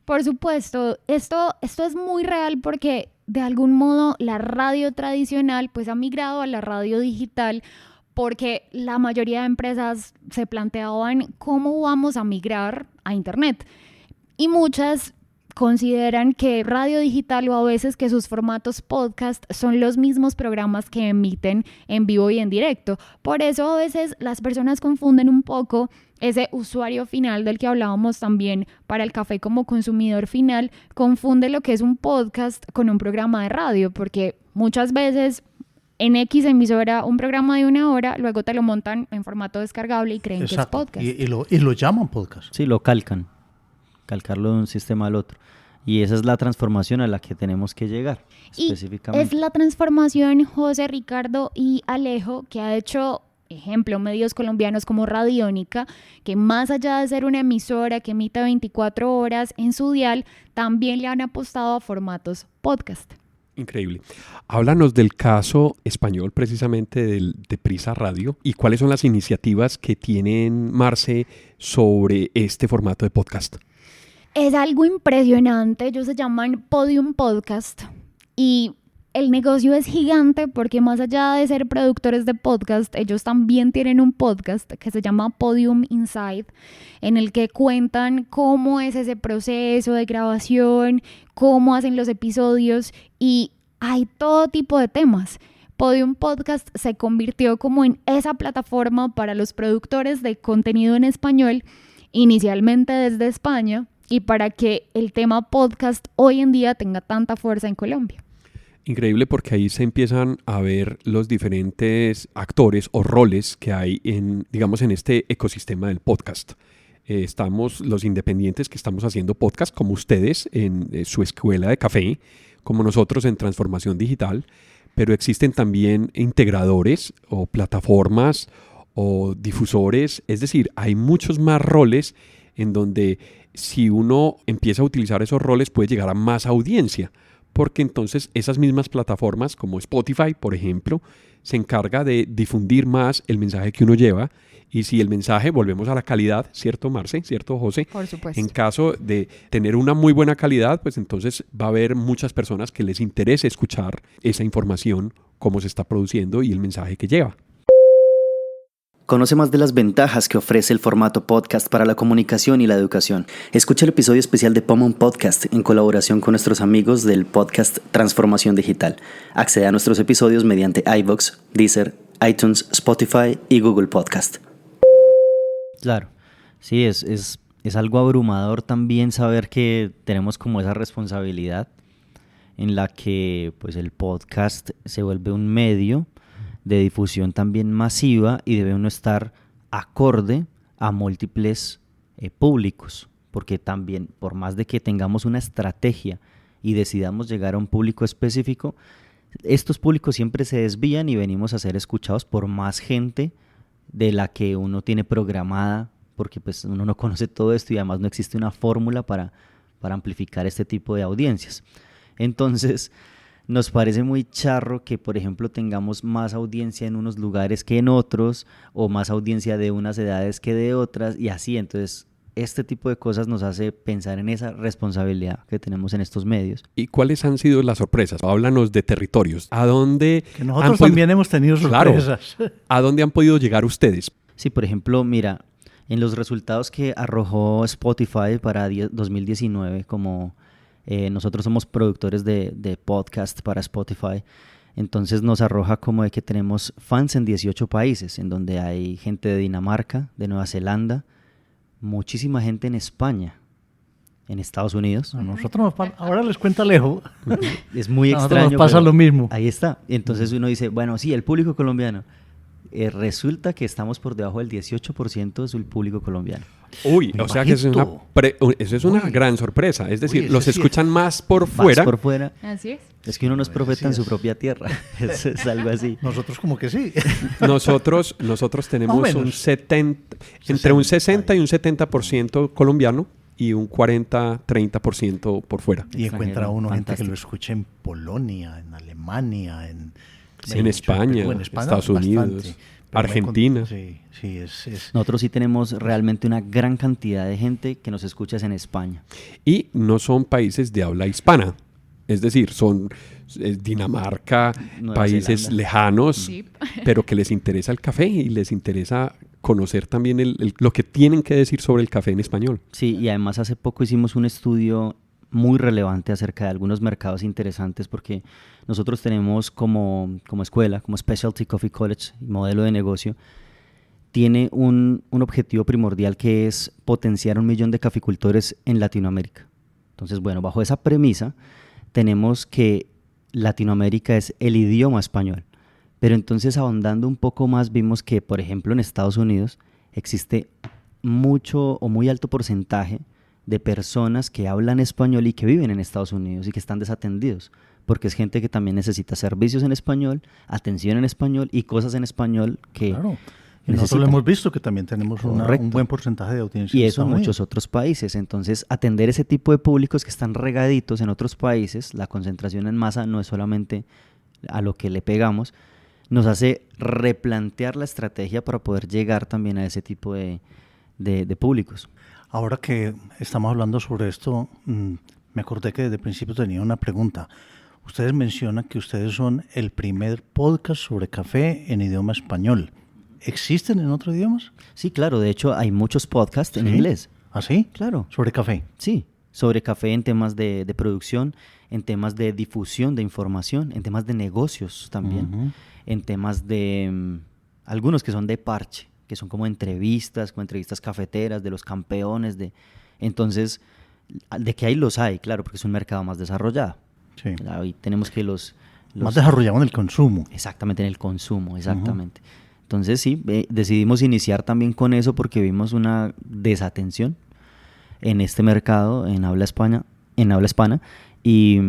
Por supuesto, esto es muy real porque de algún modo la radio tradicional pues ha migrado a la radio digital, porque la mayoría de empresas se planteaban cómo vamos a migrar a Internet. Y muchas consideran que radio digital o a veces que sus formatos podcast son los mismos programas que emiten en vivo y en directo. Por eso a veces las personas confunden un poco ese usuario final del que hablábamos también para el café como consumidor final, confunde lo que es un podcast con un programa de radio, porque muchas veces en X emisora un programa de 1 hora, luego te lo montan en formato descargable y creen Exacto. que es podcast. Y lo llaman podcast. Sí, lo calcarlo de un sistema al otro. Y esa es la transformación a la que tenemos que llegar, y específicamente. es la transformación, José, Ricardo y Alejo, que ha hecho, ejemplo, medios colombianos como Radiónica, que más allá de ser una emisora que emite 24 horas en su dial, también le han apostado a formatos podcast. Increíble. Háblanos del caso español precisamente de Prisa Radio y cuáles son las iniciativas que tienen, Marce, sobre este formato de podcast. Es algo impresionante, ellos se llaman Podium Podcast y el negocio es gigante porque más allá de ser productores de podcast, ellos también tienen un podcast que se llama Podium Inside, en el que cuentan cómo es ese proceso de grabación, cómo hacen los episodios y hay todo tipo de temas. Podium Podcast se convirtió como en esa plataforma para los productores de contenido en español, inicialmente desde España, y para que el tema podcast hoy en día tenga tanta fuerza en Colombia. Increíble, porque ahí se empiezan a ver los diferentes actores o roles que hay en este ecosistema del podcast. Estamos los independientes que estamos haciendo podcast, como ustedes en su escuela de café, como nosotros en Transformación Digital, pero existen también integradores o plataformas o difusores, es decir, hay muchos más roles en donde si uno empieza a utilizar esos roles puede llegar a más audiencia, porque entonces esas mismas plataformas como Spotify, por ejemplo, se encarga de difundir más el mensaje que uno lleva, y si el mensaje, volvemos a la calidad, ¿cierto, Marce? ¿Cierto, José? Por supuesto. En caso de tener una muy buena calidad, pues entonces va a haber muchas personas que les interese escuchar esa información, cómo se está produciendo y el mensaje que lleva. Conoce más de las ventajas que ofrece el formato podcast para la comunicación y la educación. Escucha el episodio especial de Pomon Podcast en colaboración con nuestros amigos del podcast Transformación Digital. Accede a nuestros episodios mediante iVoox, Deezer, iTunes, Spotify y Google Podcast. Claro, sí, es algo abrumador también saber que tenemos como esa responsabilidad en la que pues el podcast se vuelve un medio de difusión también masiva y debe uno estar acorde a múltiples públicos, porque también por más de que tengamos una estrategia y decidamos llegar a un público específico, estos públicos siempre se desvían y venimos a ser escuchados por más gente de la que uno tiene programada, porque pues uno no conoce todo esto y además no existe una fórmula para amplificar este tipo de audiencias. Entonces nos parece muy charro que, por ejemplo, tengamos más audiencia en unos lugares que en otros, o más audiencia de unas edades que de otras, y así. Entonces, este tipo de cosas nos hace pensar en esa responsabilidad que tenemos en estos medios. ¿Y cuáles han sido las sorpresas? Háblanos de territorios. ¿A dónde que nosotros también hemos tenido sorpresas? Claro, ¿a dónde han podido llegar ustedes? Sí, por ejemplo, mira, en los resultados que arrojó Spotify para 2019, como nosotros somos productores de podcast para Spotify, entonces nos arroja como de que tenemos fans en 18 países, en donde hay gente de Dinamarca, de Nueva Zelanda, muchísima gente en España, en Estados Unidos. A nosotros ahora les cuenta Alejo. Es muy a extraño. Nos pasa lo mismo. Ahí está. Entonces uno dice, bueno, sí, el público colombiano. Resulta que estamos por debajo del 18% del público colombiano. Uy, Muy o sea que eso es una Uy. gran sorpresa. Es decir, Uy, ese los sí escuchan más por Vas fuera. por fuera. Así es. Es que uno no es profeta en su propia tierra. Es algo así. Nosotros como que sí. Nosotros tenemos Más o un menos. 70, entre un 60 y un 60. 70% colombiano y un 40-30% por fuera. Y encuentra uno gente que Fantástico. lo escucha en Polonia, en Alemania, en España, Perú, Estados Unidos, Pero Argentina. Sí, es Nosotros sí tenemos realmente una gran cantidad de gente que nos escucha en España. Y no son países de habla hispana. Es decir, son Dinamarca, Nueva países Zelanda. lejanos, Sí. pero que les interesa el café y les interesa conocer también lo que tienen que decir sobre el café en español. Sí, y además hace poco hicimos un estudio muy relevante acerca de algunos mercados interesantes porque nosotros tenemos como escuela, como Specialty Coffee College, modelo de negocio, tiene un objetivo primordial que es potenciar 1 millón de caficultores en Latinoamérica. Entonces, bueno, bajo esa premisa tenemos que Latinoamérica es el idioma español. Pero entonces ahondando un poco más vimos que, por ejemplo, en Estados Unidos existe mucho o muy alto porcentaje de personas que hablan español y que viven en Estados Unidos y que están desatendidos, porque es gente que también necesita servicios en español, atención en español y cosas en español que claro. Y nosotros necesitan. lo hemos visto que también tenemos Correcto. un buen porcentaje de audiencia. Y en eso en Estados muchos Unidos. otros países. Entonces, atender ese tipo de públicos que están regaditos en otros países, la concentración en masa no es solamente a lo que le pegamos, nos hace replantear la estrategia para poder llegar también a ese tipo de públicos. Ahora que estamos hablando sobre esto, me acordé que desde el principio tenía una pregunta. Ustedes mencionan que ustedes son el primer podcast sobre café en idioma español. ¿Existen en otros idiomas? Sí, claro. De hecho, hay muchos podcasts en ¿Sí? inglés. ¿Ah, sí? Claro. Sobre café. Sí, sobre café en temas de producción, en temas de difusión de información, en temas de negocios también, Ujú. en temas de algunos que son de parche, que son como entrevistas cafeteras de los campeones. Entonces, de que ahí los hay, claro, porque es un mercado más desarrollado. Sí. Ahí tenemos que los Más desarrollado en el consumo. exactamente, en el consumo, exactamente. Entonces sí, decidimos iniciar también con eso porque vimos una desatención en este mercado en habla hispana y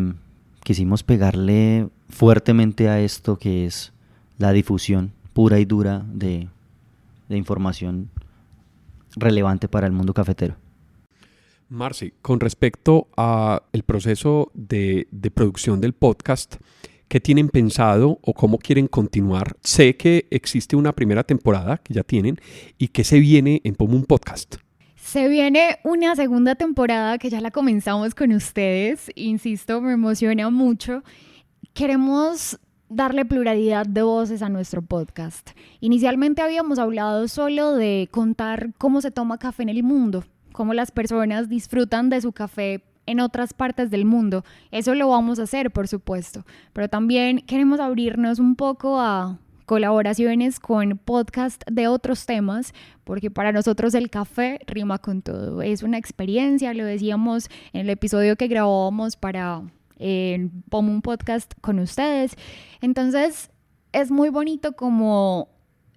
quisimos pegarle fuertemente a esto que es la difusión pura y dura de información relevante para el mundo cafetero. Marci, con respecto a el proceso de producción del podcast, ¿qué tienen pensado o cómo quieren continuar? Sé que existe una primera temporada que ya tienen y que se viene en Pomum Podcast. Se viene una segunda temporada que ya la comenzamos con ustedes. Insisto, me emociona mucho. Queremos darle pluralidad de voces a nuestro podcast. Inicialmente habíamos hablado solo de contar cómo se toma café en el mundo, cómo las personas disfrutan de su café en otras partes del mundo. Eso lo vamos a hacer, por supuesto, pero también queremos abrirnos un poco a colaboraciones con podcast de otros temas, porque para nosotros el café rima con todo. Es una experiencia, lo decíamos en el episodio que grabábamos para Pomum Podcast con ustedes. Entonces, es muy bonito como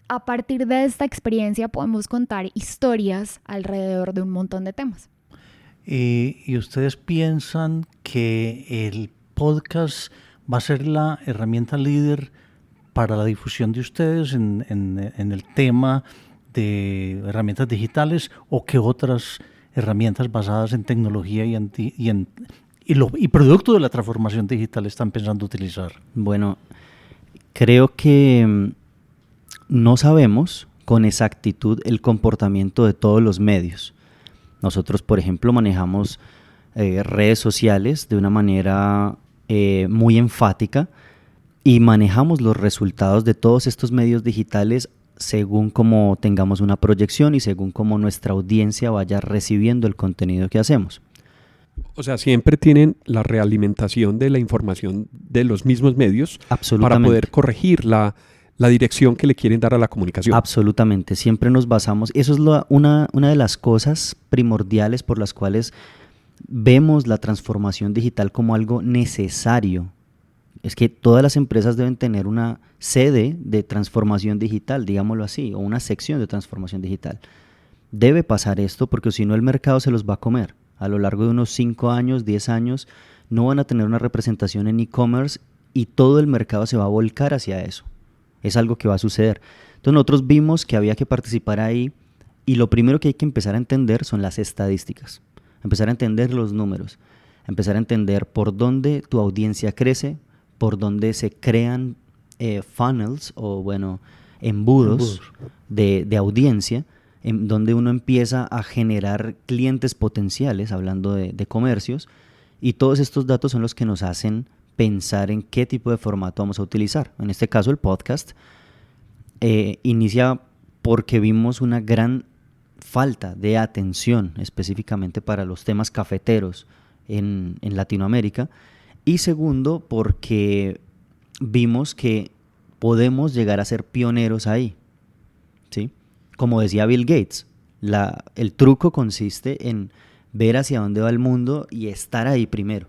a partir de esta experiencia podemos contar historias alrededor de un montón de temas. ¿Y ustedes piensan que el podcast va a ser la herramienta líder para la difusión de ustedes en el tema de herramientas digitales o que otras herramientas basadas en tecnología y producto de la transformación digital están pensando utilizar? Bueno, creo que no sabemos con exactitud el comportamiento de todos los medios. Nosotros, por ejemplo, manejamos redes sociales de una manera muy enfática y manejamos los resultados de todos estos medios digitales según cómo tengamos una proyección y según cómo nuestra audiencia vaya recibiendo el contenido que hacemos. O sea, siempre tienen la realimentación de la información de los mismos medios para Absolutamente. poder corregir la dirección que le quieren dar a la comunicación. Absolutamente, siempre nos basamos, eso es una de las cosas primordiales por las cuales vemos la transformación digital como algo necesario Es que todas las empresas deben tener una sede de transformación digital, digámoslo así, o una sección de transformación digital. Debe pasar esto porque si no el mercado se los va a comer. A lo largo de unos 5 años, 10 años, no van a tener una representación en e-commerce y todo el mercado se va a volcar hacia eso. Es algo que va a suceder. Entonces nosotros vimos que había que participar ahí y lo primero que hay que empezar a entender son las estadísticas. Empezar a entender los números. Empezar a entender por dónde tu audiencia crece, por dónde se crean funnels o embudos de audiencia, en donde uno empieza a generar clientes potenciales, hablando de comercios, y todos estos datos son los que nos hacen pensar en qué tipo de formato vamos a utilizar. En este caso el podcast inicia porque vimos una gran falta de atención específicamente para los temas cafeteros en Latinoamérica, y segundo porque vimos que podemos llegar a ser pioneros ahí, ¿sí? Como decía Bill Gates, el truco consiste en ver hacia dónde va el mundo y estar ahí primero.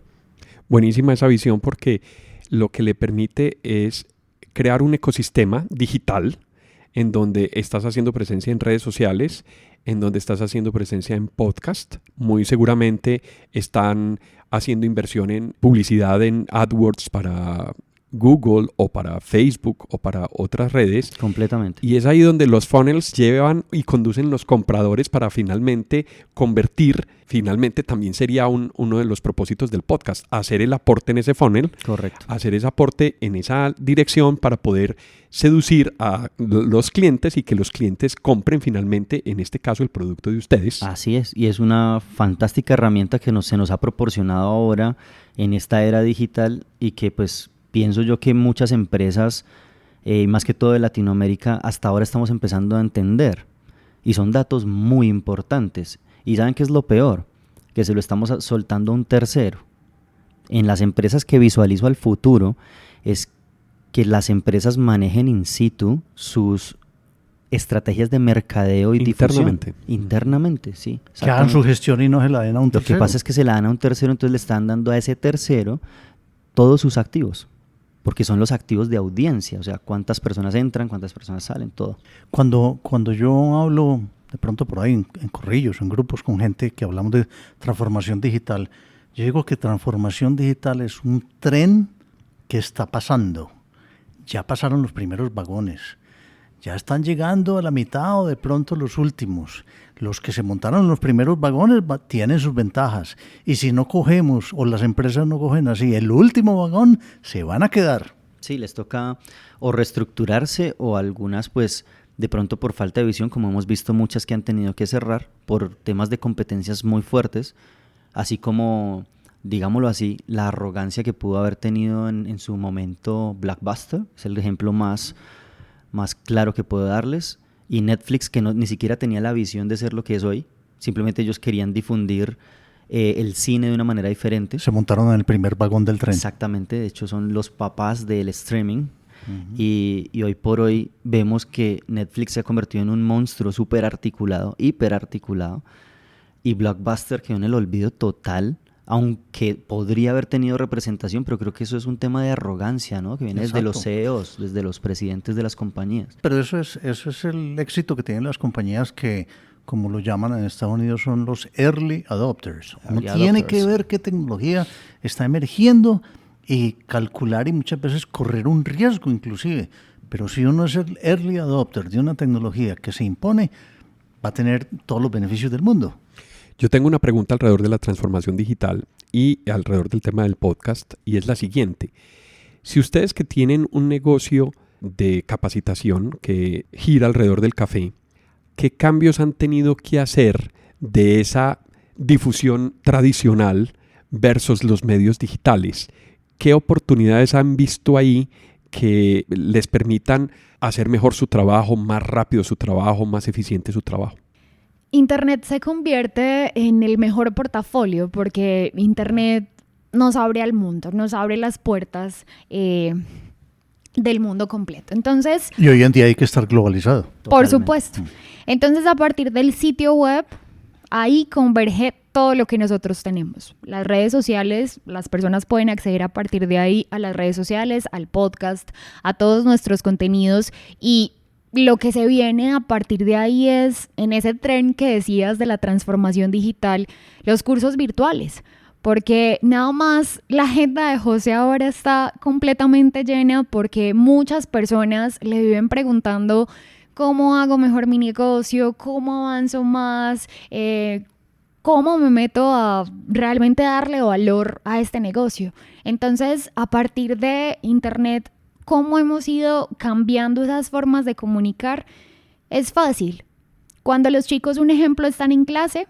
Buenísima esa visión porque lo que le permite es crear un ecosistema digital en donde estás haciendo presencia en redes sociales, en donde estás haciendo presencia en podcast. Muy seguramente están haciendo inversión en publicidad en AdWords para Google o para Facebook o para otras redes. Completamente. Y es ahí donde los funnels llevan y conducen los compradores para finalmente convertir, finalmente también sería uno de los propósitos del podcast, hacer el aporte en ese funnel. Correcto. Hacer ese aporte en esa dirección para poder seducir a los clientes y que los clientes compren finalmente, en este caso, el producto de ustedes. Así es, y es una fantástica herramienta que se nos ha proporcionado ahora en esta era digital y que pues pienso yo que muchas empresas, más que todo de Latinoamérica, hasta ahora estamos empezando a entender. Y son datos muy importantes. ¿Y saben qué es lo peor? Que se lo estamos soltando a un tercero. En las empresas que visualizo al futuro es que las empresas manejen in situ sus estrategias de mercadeo y difusión. Internamente, sí. Que hagan su gestión y no se la den a un tercero. Lo que pasa es que se la dan a un tercero, entonces le están dando a ese tercero todos sus activos. Porque son los activos de audiencia, o sea, cuántas personas entran, cuántas personas salen, todo. Cuando yo hablo de pronto por ahí en corrillos, en grupos con gente que hablamos de transformación digital, yo digo que transformación digital es un tren que está pasando. Ya pasaron los primeros vagones, ya están llegando a la mitad o de pronto los últimos. Los que se montaron en los primeros vagones tienen sus ventajas. Y si no cogemos, o las empresas no cogen así, el último vagón se van a quedar. Sí, les toca o reestructurarse o algunas pues de pronto por falta de visión, como hemos visto muchas que han tenido que cerrar por temas de competencias muy fuertes, así como, digámoslo así, la arrogancia que pudo haber tenido en su momento Blockbuster, es el ejemplo más claro que puedo darles. Y Netflix, que ni siquiera tenía la visión de ser lo que es hoy, simplemente ellos querían difundir el cine de una manera diferente. Se montaron en el primer vagón del tren. Exactamente, de hecho son los papás del streaming. Y hoy por hoy vemos que Netflix se ha convertido en un monstruo súper articulado, hiperarticulado, y Blockbuster quedó en el olvido total, aunque podría haber tenido representación, pero creo que eso es un tema de arrogancia, ¿no? Que viene desde los CEOs, desde los presidentes de las compañías. Pero eso es el éxito que tienen las compañías que, como lo llaman en Estados Unidos, son los early adopters. Uno tiene que ver qué tecnología está emergiendo y calcular y muchas veces correr un riesgo inclusive. Pero si uno es el early adopter de una tecnología que se impone, va a tener todos los beneficios del mundo. Yo tengo una pregunta alrededor de la transformación digital y alrededor del tema del podcast, y es la siguiente. Si ustedes que tienen un negocio de capacitación que gira alrededor del café, ¿qué cambios han tenido que hacer de esa difusión tradicional versus los medios digitales? ¿Qué oportunidades han visto ahí que les permitan hacer mejor su trabajo, más rápido su trabajo, más eficiente su trabajo? Internet se convierte en el mejor portafolio porque Internet nos abre al mundo, nos abre las puertas del mundo completo. Entonces, y hoy en día hay que estar globalizado. Por supuesto. Entonces, a partir del sitio web, ahí converge todo lo que nosotros tenemos. Las redes sociales, las personas pueden acceder a partir de ahí a las redes sociales, al podcast, a todos nuestros contenidos, y lo que se viene a partir de ahí es, en ese tren que decías de la transformación digital, los cursos virtuales. Porque nada más la agenda de José ahora está completamente llena porque muchas personas le viven preguntando cómo hago mejor mi negocio, cómo avanzo más, cómo me meto a realmente darle valor a este negocio. Entonces, a partir de Internet, cómo hemos ido cambiando esas formas de comunicar, es fácil. Cuando los chicos, un ejemplo, están en clase,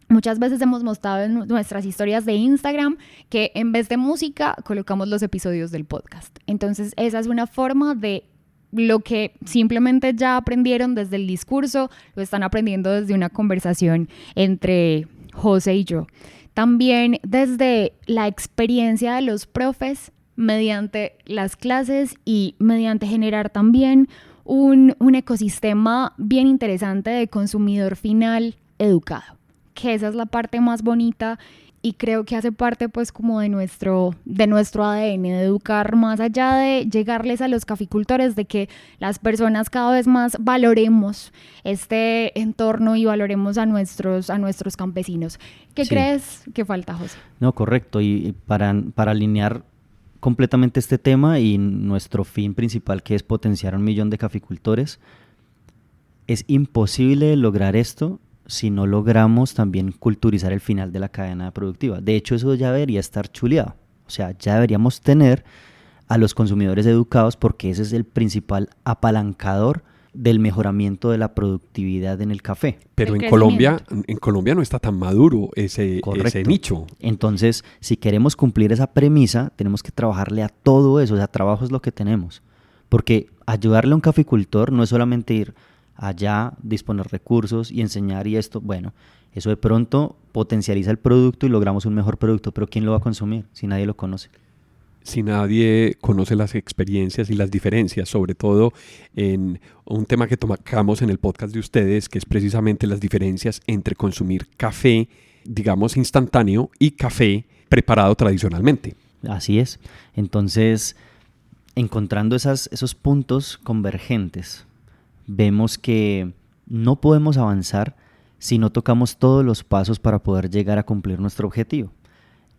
muchas veces hemos mostrado en nuestras historias de Instagram que en vez de música colocamos los episodios del podcast. Entonces, esa es una forma de lo que simplemente ya aprendieron desde el discurso, lo están aprendiendo desde una conversación entre José y yo. También desde la experiencia de los profes, mediante las clases y mediante generar también un ecosistema bien interesante de consumidor final educado, que esa es la parte más bonita y creo que hace parte pues como de nuestro ADN, de educar más allá de llegarles a los caficultores, de que las personas cada vez más valoremos este entorno y valoremos a nuestros campesinos. ¿Qué crees que falta, José? No, correcto, y para alinear completamente este tema y nuestro fin principal, que es potenciar a 1 millón de caficultores, es imposible lograr esto si no logramos también culturizar el final de la cadena productiva. De hecho, eso ya debería estar chuleado. O sea, ya deberíamos tener a los consumidores educados porque ese es el principal apalancador del mejoramiento de la productividad en el café. Pero en Colombia no está tan maduro ese nicho. Entonces, si queremos cumplir esa premisa, tenemos que trabajarle a todo eso. O sea, trabajo es lo que tenemos. Porque ayudarle a un caficultor no es solamente ir allá, disponer recursos y enseñar y esto, bueno, eso de pronto potencializa el producto y logramos un mejor producto, pero ¿quién lo va a consumir si nadie lo conoce? Si nadie conoce las experiencias y las diferencias, sobre todo en un tema que tocamos en el podcast de ustedes, que es precisamente las diferencias entre consumir café, digamos, instantáneo y café preparado tradicionalmente. Así es. Entonces, encontrando esos puntos convergentes, vemos que no podemos avanzar si no tocamos todos los pasos para poder llegar a cumplir nuestro objetivo.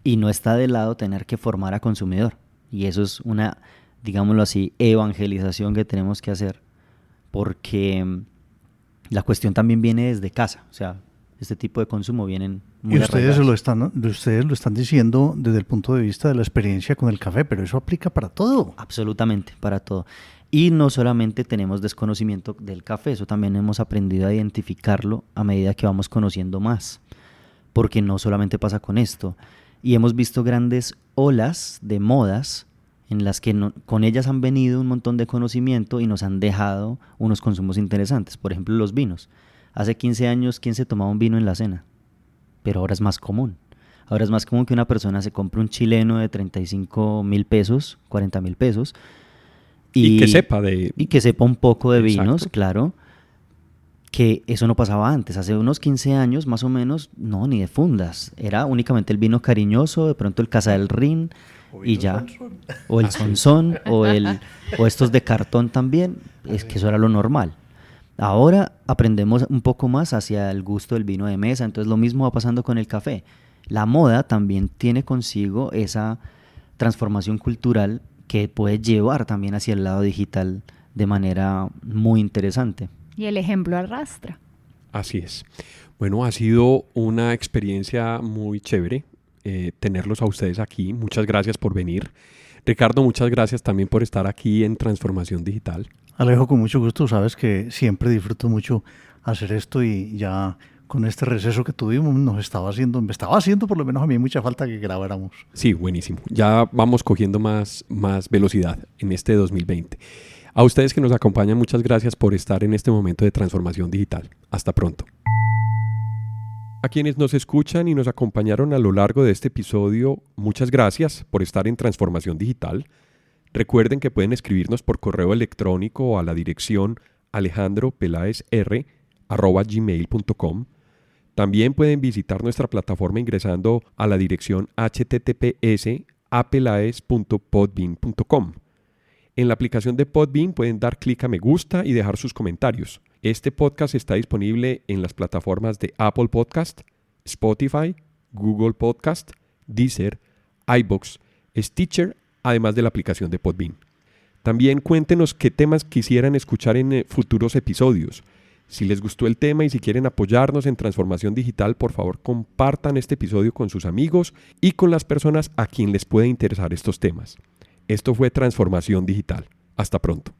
Y no está de lado tener que formar a consumidor. Y eso es una, digámoslo así, evangelización que tenemos que hacer. Porque la cuestión también viene desde casa. O sea, este tipo de consumo vienen muy ustedes lo están diciendo desde el punto de vista de la experiencia con el café, pero eso aplica para todo. Absolutamente, para todo. Y no solamente tenemos desconocimiento del café, eso también hemos aprendido a identificarlo a medida que vamos conociendo más. Porque no solamente pasa con esto. Y hemos visto grandes olas de modas en las que con ellas han venido un montón de conocimiento y nos han dejado unos consumos interesantes. Por ejemplo, los vinos. Hace 15 años, ¿quién se tomaba un vino en la cena? Pero ahora es más común. Ahora es más común que una persona se compre un chileno de 35,000 pesos, 40,000 pesos. Y que sepa un poco de vinos, Exacto. claro. Que eso no pasaba antes. Hace unos 15 años, más o menos, no, ni de fundas. Era únicamente el vino cariñoso, de pronto el Casa del Rin y ya. O el Sonsón, o estos de cartón también. Es que eso era lo normal. Ahora aprendemos un poco más hacia el gusto del vino de mesa. Entonces lo mismo va pasando con el café. La moda también tiene consigo esa transformación cultural que puede llevar también hacia el lado digital de manera muy interesante. Y el ejemplo arrastra. Así es. Bueno, ha sido una experiencia muy chévere tenerlos a ustedes aquí. Muchas gracias por venir. Ricardo, muchas gracias también por estar aquí en Transformación Digital. Alejo, con mucho gusto. Sabes que siempre disfruto mucho hacer esto y ya con este receso que tuvimos me estaba haciendo por lo menos a mí mucha falta que grabáramos. Sí, buenísimo. Ya vamos cogiendo más velocidad en este 2020. A ustedes que nos acompañan, muchas gracias por estar en este momento de transformación digital. Hasta pronto. A quienes nos escuchan y nos acompañaron a lo largo de este episodio, muchas gracias por estar en Transformación Digital. Recuerden que pueden escribirnos por correo electrónico a la dirección alejandropelaezr@gmail.com. También pueden visitar nuestra plataforma ingresando a la dirección https://apelaes.podbean.com. En la aplicación de Podbean pueden dar clic a me gusta y dejar sus comentarios. Este podcast está disponible en las plataformas de Apple Podcast, Spotify, Google Podcast, Deezer, iVoox, Stitcher, además de la aplicación de Podbean. También cuéntenos qué temas quisieran escuchar en futuros episodios. Si les gustó el tema y si quieren apoyarnos en transformación digital, por favor compartan este episodio con sus amigos y con las personas a quien les puede interesar estos temas. Esto fue Transformación Digital. Hasta pronto.